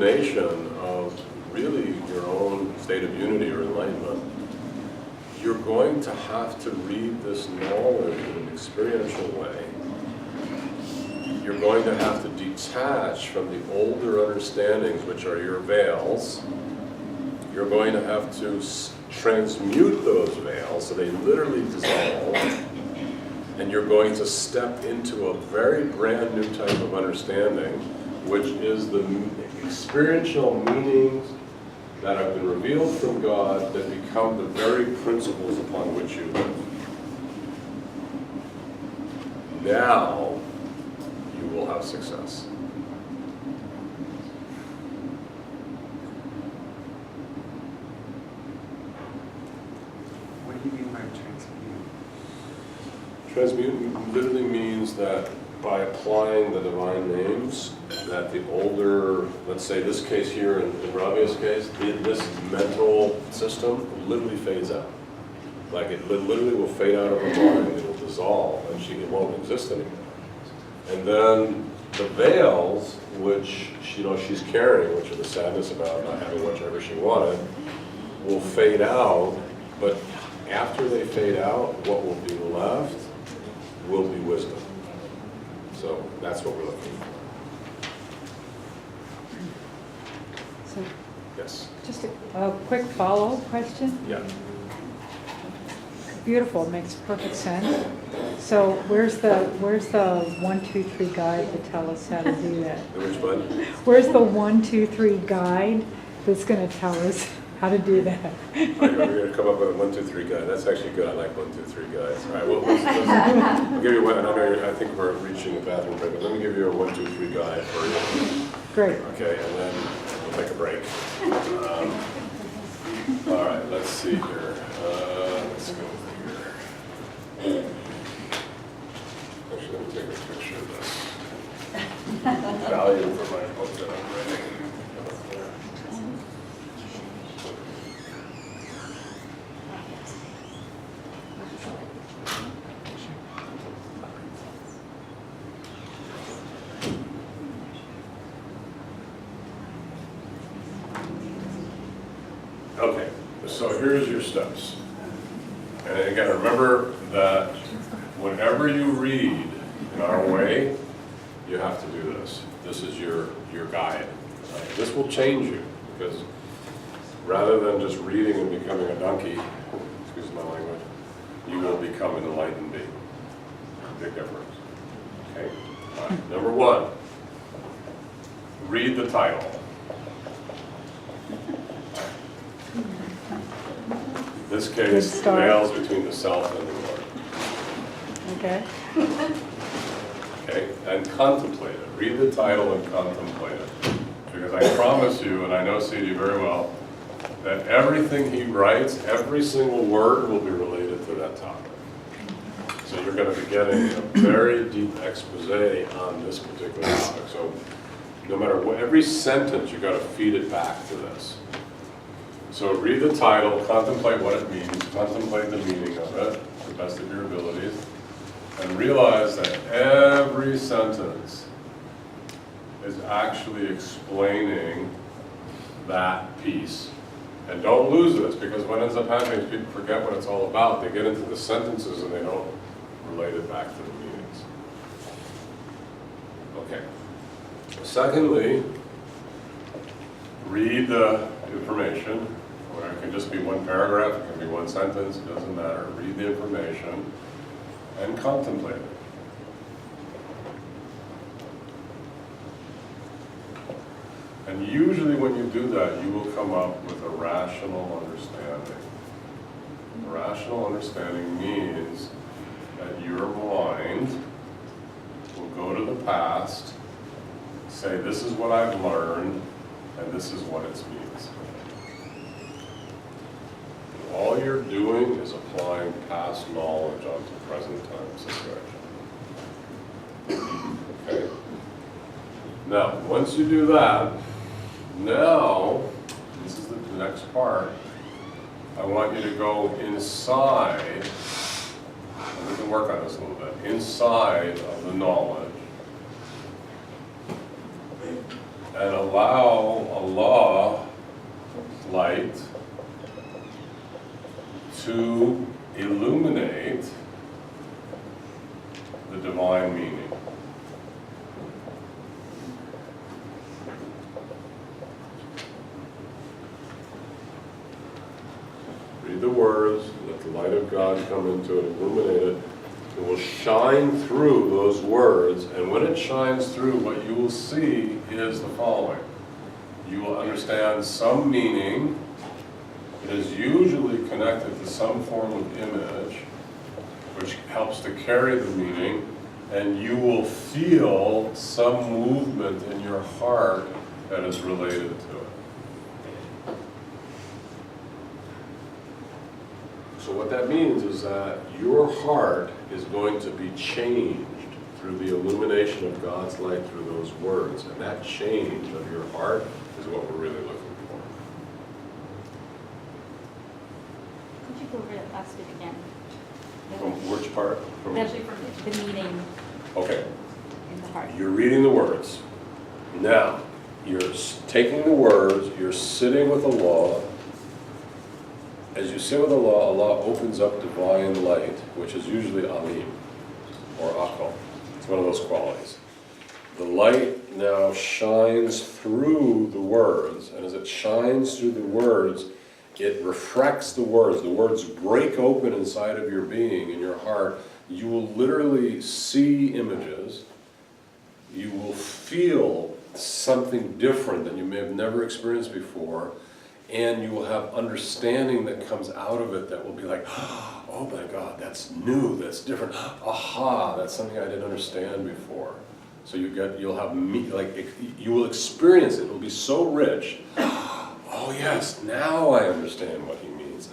illumination of really your own state of unity or enlightenment, you're going to have to read this knowledge in an experiential way. You're going to have to detach from the older understandings, which are your veils. You're going to have to transmute those veils so they literally dissolve. And you're going to step into a very brand new type of understanding, which is the experiential meanings that have been revealed from God that become the very principles upon which you live. Now, you will have success. What do you mean by transmute? Transmute literally means that by applying the divine names, that the older, let's say this case here, in Ravia's case, this mental system literally fades out. Like it literally will fade out of her mind, it will dissolve, and it won't exist anymore. And then the veils, which she's carrying, which are the sadness about not having whatever she wanted, will fade out, but after they fade out, what will be left will be wisdom. So that's what we're looking for. So, Yes. just a quick follow-up question. Yeah. Beautiful, makes perfect sense. So where's the 1, 2, 3 guide to tell us how to do that? Which one? Where's the 1, 2, 3 guide that's going to tell us how to do that? We're going to come up with a 1, 2, 3 guide. That's actually good. I like 1, 2, 3 guides. All right. Well, I'll give you one. I think we're reaching the bathroom break, but let me give you a 1, 2, 3 guide for you. Great. Okay, and then we'll take a break. All right. Let's see here. Let's go over here. Actually, let me take a picture of this. Value for my book that I'm writing. Okay, so here's your steps. And again, remember that whenever you read in our way, you have to do this. This is your guide. This will change you, because rather than just reading and becoming a donkey, excuse my language, you will become an enlightened being. Big difference. Okay? All right. Number 1, read the title. In this case, the veils between the self and the Lord. Okay. Okay, and contemplate it. Read the title and contemplate it. Because I promise you, and I know C.D. very well, that everything he writes, every single word will be related to that topic. So you're going to be getting a very deep expose on this particular topic. So no matter what, every sentence, you've got to feed it back to this. So read the title, contemplate what it means, contemplate the meaning of it, to the best of your abilities, and realize that every sentence is actually explaining that piece. And don't lose this, because what ends up happening is people forget what it's all about. They get into the sentences and they don't relate it back to the meanings. Okay. Secondly, read the information. Or it can just be one paragraph, it can be one sentence, it doesn't matter. Read the information and contemplate it. And usually when you do that, you will come up with a rational understanding. A rational understanding means that your mind will go to the past, say, this is what I've learned, and this is what it means. All you're doing is applying past knowledge onto present time situation. Okay? Now, once you do that, now, this is the next part, I want you to go inside, and we can work on this a little bit, inside of the knowledge, and allow Allah light to illuminate the divine meaning. Read the words, let the light of God come into it, illuminate it. It will shine through those words, and when it shines through, what you will see is the following. You will understand some meaning. It is usually connected to some form of image, which helps to carry the meaning, and you will feel some movement in your heart that is related to it. So what that means is that your heart is going to be changed through the illumination of God's light through those words, and that change of your heart is what we're really looking for. Could you go over that last bit again? From which part? Especially from the meaning Okay. in the heart. You're reading the words. Now, you're taking the words, you're sitting with Allah. As you sit with Allah, Allah opens up divine light, which is usually Alim, or Aqal. It's one of those qualities. The light now shines through the words, and as it shines through the words, it refracts the words. The words break open inside of your being, in your heart. You will literally see images. You will feel something different that you may have never experienced before, and you will have understanding that comes out of it that will be like, oh my God, that's new, that's different. Aha, that's something I didn't understand before. So you'll have you will experience it. It will be so rich. Oh yes, now I understand what he means.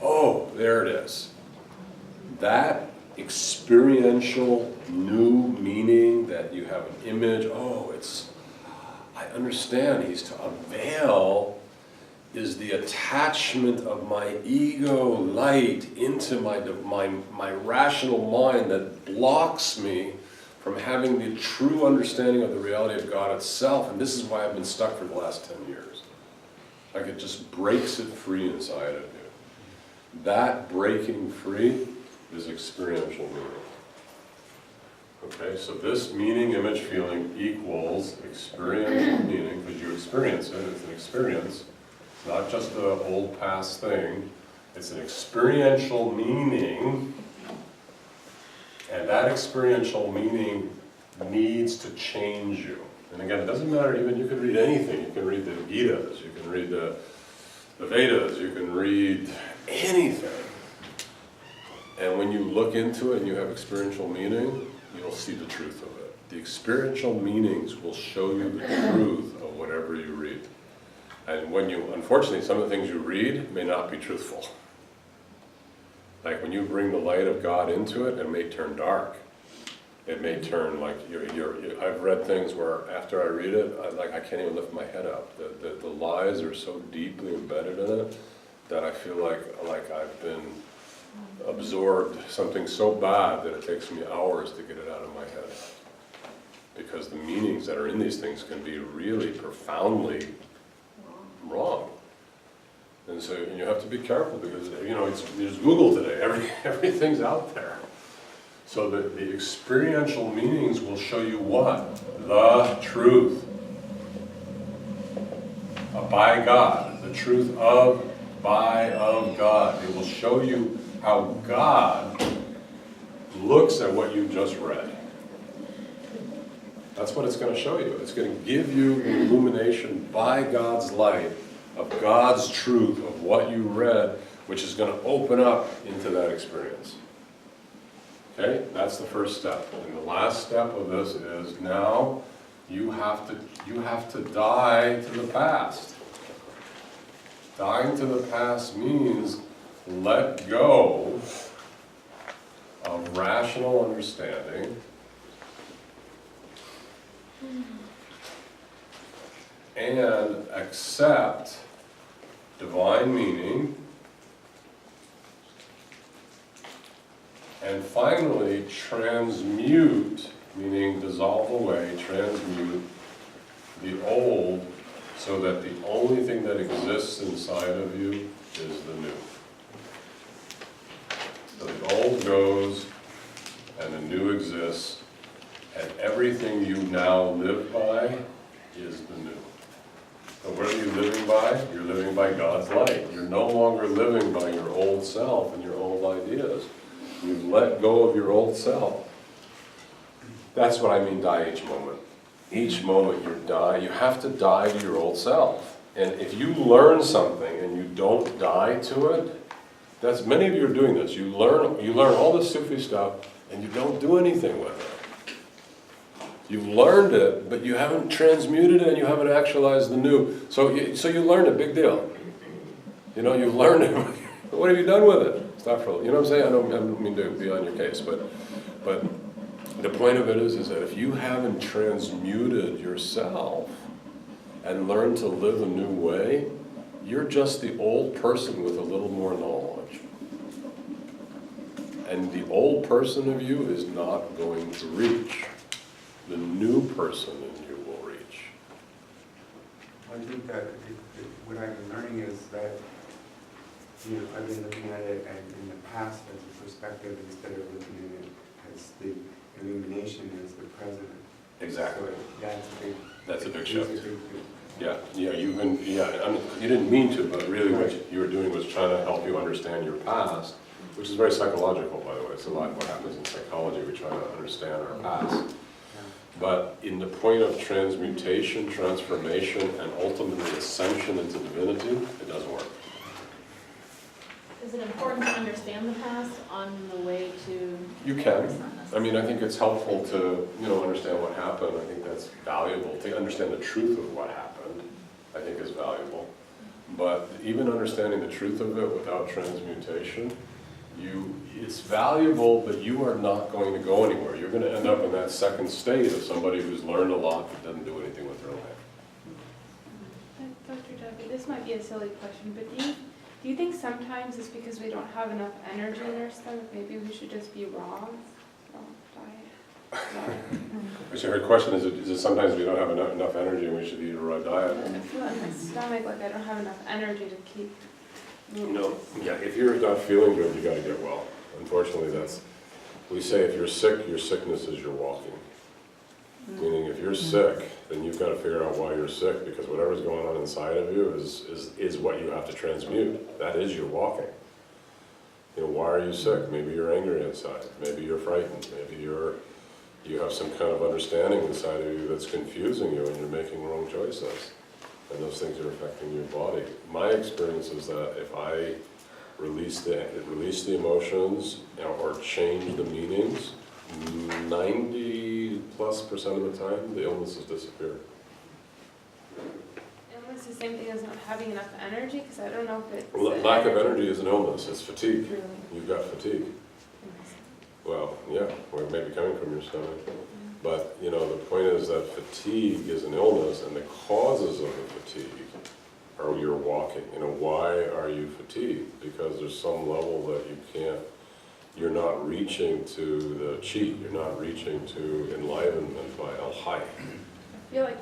Oh, there it is. That experiential new meaning that you have an image. Oh, I understand. He's to avail is the attachment of my ego light into my rational mind that blocks me from having the true understanding of the reality of God itself. And this is why I've been stuck for the last 10 years. Like it just breaks it free inside of you. That breaking free is experiential meaning. Okay, so this meaning, image, feeling equals experiential meaning, because you experience it. It's an experience. It's not just an old past thing. It's an experiential meaning, and that experiential meaning needs to change you. And again, it doesn't matter, even you can read anything. You can read the Gitas, you can read the Vedas, you can read anything. And when you look into it and you have experiential meaning, you'll see the truth of it. The experiential meanings will show you the truth of whatever you read. And unfortunately, some of the things you read may not be truthful. Like when you bring the light of God into it, it may turn dark. It may turn like I've read things where after I read it, I can't even lift my head up. The lies are so deeply embedded in it that I feel like I've been absorbed something so bad that it takes me hours to get it out of my head. Because the meanings that are in these things can be really profoundly wrong. And so you have to be careful because, there's Google today, everything's out there. So the experiential meanings will show you what? The truth. By God. The truth of God. It will show you how God looks at what you just read. That's what it's going to show you. It's going to give you the illumination by God's light of God's truth of what you read, which is going to open up into that experience. Okay, that's the first step. And the last step of this is now you have to die to the past. Dying to the past means let go of rational understanding and accept divine meaning, and finally transmute, meaning dissolve away, transmute the old so that the only thing that exists inside of you is the new. So the old goes and the new exists, and everything you now live by is the new. So what are you living by? You're living by God's light. You're no longer living by your old self and your old ideas. You've let go of your old self. That's what I mean die each moment. Each moment you die, you have to die to your old self. And if you learn something and you don't die to it, that's, many of you are doing this. You learn all this Sufi stuff and you don't do anything with it. You've learned it, but you haven't transmuted it and you haven't actualized the new. So you learned it, big deal. You know, you've learned it. What have you done with it? Stop for, you know what I'm saying? I don't mean to be on your case, but the point of it is that if you haven't transmuted yourself and learned to live a new way, you're just the old person with a little more knowledge. And the old person of you is not going to reach. The new person in you will reach. I think that what I've been learning is that, you know, I've been looking at it in the past as a perspective instead of looking at it as the Illumination as the present. Exactly. So That's a big shift. Yeah, you didn't mean to, but really what you were doing was trying to help you understand your past, which is very psychological, by the way. It's a lot what happens in psychology. We try to understand our past. But in the point of transmutation, transformation, and ultimately ascension into divinity, it doesn't work. Is it important to understand the past on the way to? You can. I mean, I think it's helpful to, understand what happened. I think that's valuable. To understand the truth of what happened, I think is valuable. But even understanding the truth of it without transmutation, it's valuable, but you are not going to go anywhere. You're going to end up in that second state of somebody who's learned a lot but doesn't do anything with their life. Dr. Jaffe, this might be a silly question, but do you think sometimes it's because we don't have enough energy in our stomach? Maybe we should just be raw? So her question is it sometimes we don't have enough energy and we should eat a raw diet? I feel in my stomach like I don't have enough energy to keep moving. If you're not feeling good, you got to get well. Unfortunately, we say if you're sick, your sickness is your walking. Meaning if you're sick, then you've got to figure out why you're sick, because whatever's going on inside of you is what you have to transmute. That is your walking. Why are you sick? Maybe you're angry inside. Maybe you're frightened. Maybe you have some kind of understanding inside of you that's confusing you and you're making wrong choices. And those things are affecting your body. My experience is that if I release the emotions or change the meanings, 90+% of the time, the illnesses disappear. Illness is the same thing as not having enough energy? Because I don't know if it's... Lack of energy is an illness. It's fatigue. Really? You've got fatigue. Well, yeah, where it may be coming from your stomach. But, the point is that fatigue is an illness, and the causes of the fatigue are your walking. Why are you fatigued? Because there's some level that you're not reaching to the chi, you're not reaching to enlightenment by al-hay. I feel like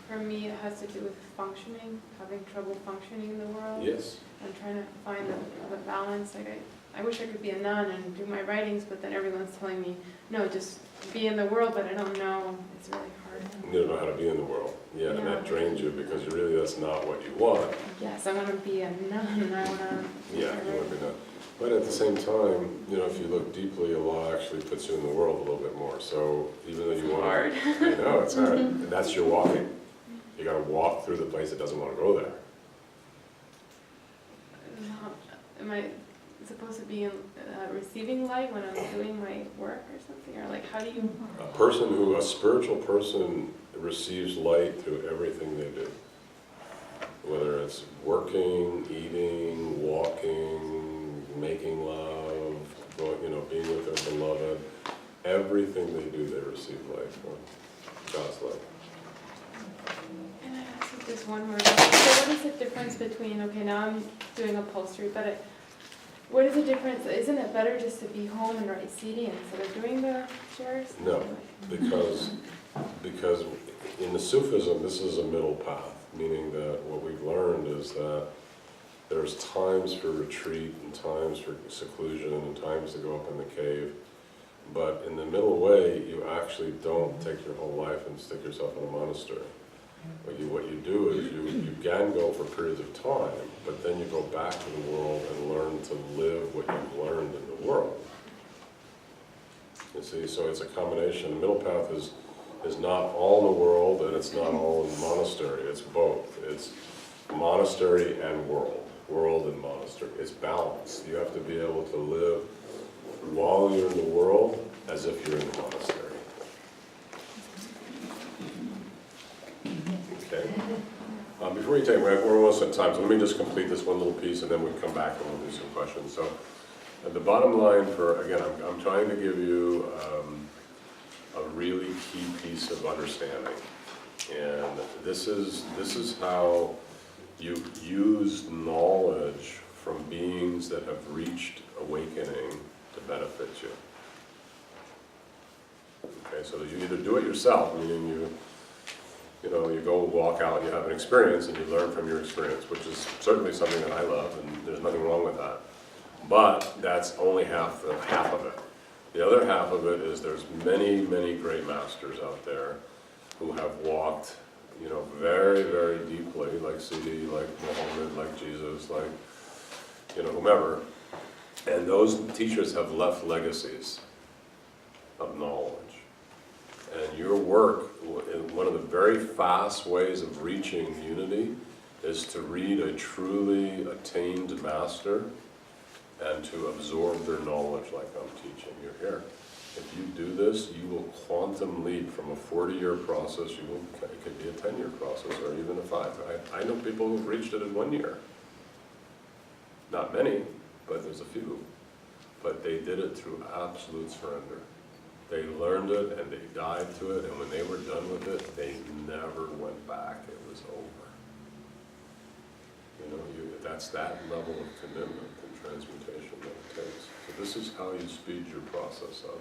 for me it has to do with functioning, having trouble functioning in the world. Yes. I'm trying to find the balance. Like I wish I could be a nun and do my writings, but then everyone's telling me, no, just be in the world, but I don't know. It's really hard. You don't know how to be in the world. Yeah, and that drains you because that's not what you want. Yes, I want to be a nun. I want to... Yeah, you want to be a nun. But at the same time, if you look deeply, Allah actually puts you in the world a little bit more. So even though you want hard. I know, it's hard. And that's your walking. You got to walk through the place that doesn't want to go there. Am I supposed to be in receiving light when I'm doing my work or something? Or like, how do you... A spiritual person receives light through everything they do. Whether it's working, eating, walking, making love, being with their beloved, everything they do, they receive light from God's light. Can I ask you just one more? So what is the difference between, okay, now I'm doing upholstery, but what is the difference? Isn't it better just to be home and write CD instead of doing the chairs? No, because in the Sufism, this is a middle path, meaning that what we've learned is that there's times for retreat and times for seclusion and times to go up in the cave. But in the middle way, you actually don't take your whole life and stick yourself in a monastery. What you do is you can go for periods of time, but then you go back to the world and learn to live what you've learned in the world. You see, so it's a combination. The middle path is not all in the world and it's not all in the monastery. It's both. It's monastery and world. World and monastery. It's balance. You have to be able to live while you're in the world as if you're in the monastery. Okay. Before you take, we're almost at time, so let me just complete this one little piece and then we'll come back and we'll do some questions. So, the bottom line for, again, I'm trying to give you a really key piece of understanding. And this is how you use knowledge from beings that have reached awakening to benefit you. Okay, so you either do it yourself, meaning you go walk out, you have an experience, and you learn from your experience, which is certainly something that I love, and there's nothing wrong with that. But that's only half of it. The other half of it is there's many, many great masters out there who have walked, very, very deeply, like Sidi, like Muhammad, like Jesus, like, whomever. And those teachers have left legacies of knowledge. And your work, one of the very fast ways of reaching unity is to read a truly attained master and to absorb their knowledge like I'm teaching you here. If you do this, you will quantum leap from a 40-year process, it could be a 10-year process or even a 5. I know people who've reached it in 1 year. Not many, but there's a few. But they did it through absolute surrender. They learned it and they died to it, and when they were done with it, they never went back. It was over. That's that level of commitment and transmutation that it takes. So this is how you speed your process up.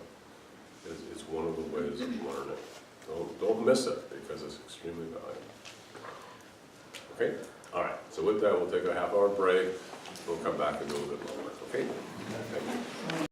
It's one of the ways of learning. Don't miss it because it's extremely valuable. Okay? All right. So with that, we'll take a half-hour break. We'll come back and do a little bit more. Okay? Thank you.